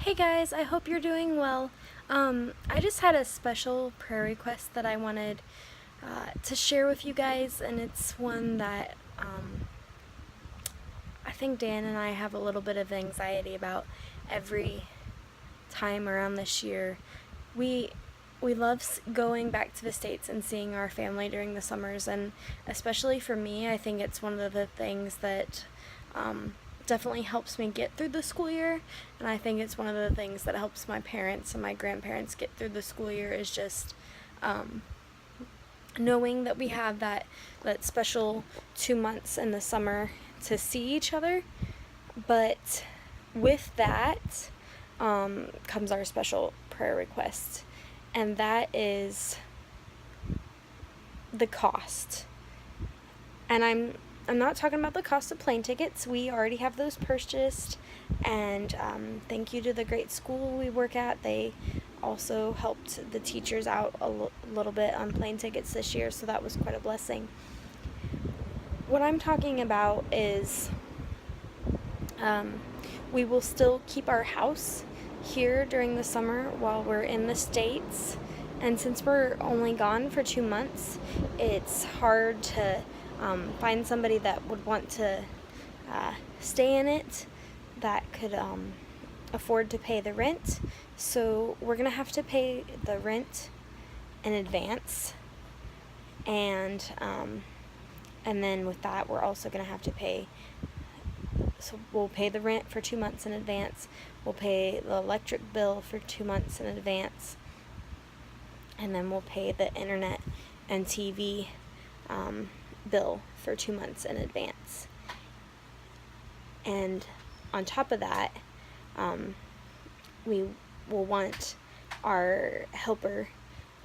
Hey guys, I hope you're doing well. I just had a special prayer request that I wanted to share with you guys, and it's one that I think Dan and I have a little bit of anxiety about every time around this year. We we love going back to the States and seeing our family during the summers, and especially for me, I think it's one of the things that definitely helps me get through the school year, and I think it's one of the things that helps my parents and my grandparents get through the school year is just um, knowing that we have that special 2 months in the summer to see each other. But with that comes our special prayer request, and that is the cost. And I'm not talking about the cost of plane tickets. We already have those purchased, and thank you to the great school we work at. They also helped the teachers out a little bit on plane tickets this year, so that was quite a blessing. What I'm talking about is we will still keep our house here during the summer while we're in the States. And since we're only gone for 2 months, it's hard to find somebody that would want to stay in it that could afford to pay the rent. So we're going to have to pay the rent in advance. And then with that, we're also going to have to pay. So we'll pay the rent for 2 months in advance. We'll pay the electric bill for 2 months in advance. And then we'll pay the internet and TV bill for 2 months in advance. And on top of that, we will want our helper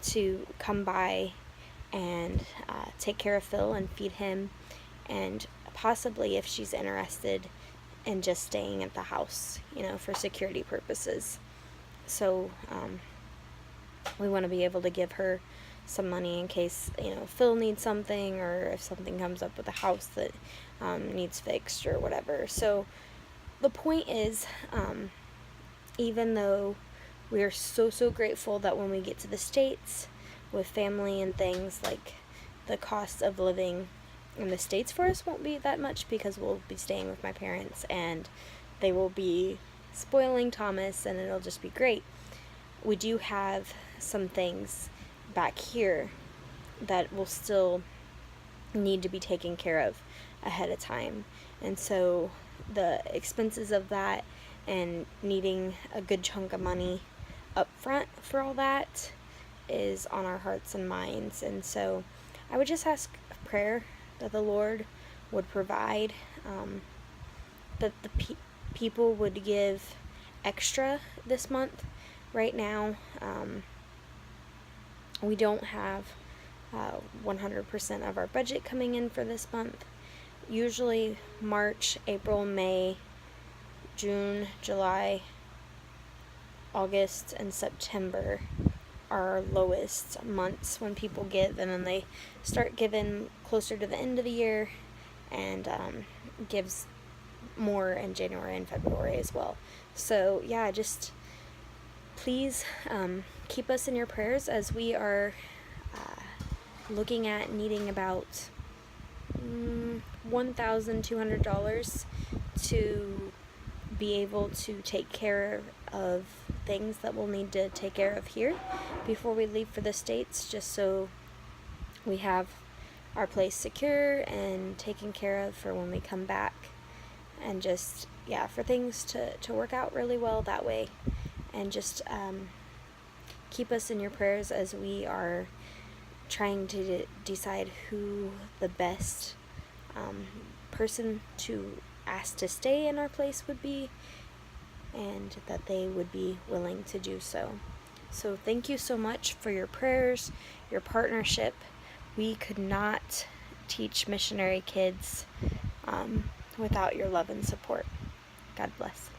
to come by and take care of Phil and feed him, and possibly, if she's interested in just staying at the house, for security purposes. So we want to be able to give her some money in case Phil needs something, or if something comes up with the house that needs fixed or whatever. So the point is, even though we are so grateful that when we get to the States with family and things, like the cost of living in the States for us won't be that much because we'll be staying with my parents and they will be spoiling Thomas and it'll just be great. We do have some things back here that will still need to be taken care of ahead of time. And so the expenses of that and needing a good chunk of money up front for all that is on our hearts and minds. And so I would just ask a prayer that the Lord would provide, that the people would give extra this month. Right now, we don't have 100% of our budget coming in for this month. Usually March, April, May, June, July, August, and September are our lowest months when people give, and then they start giving closer to the end of the year, and gives more in January and February as well. So yeah, just please keep us in your prayers as we are looking at needing about $1,200 to be able to take care of things that we'll need to take care of here before we leave for the States, just so we have our place secure and taken care of for when we come back, and just for things to work out really well that way. And just keep us in your prayers as we are trying to decide who the best person to ask to stay in our place would be, and that they would be willing to do so. So thank you so much for your prayers, your partnership. We could not teach missionary kids without your love and support. God bless.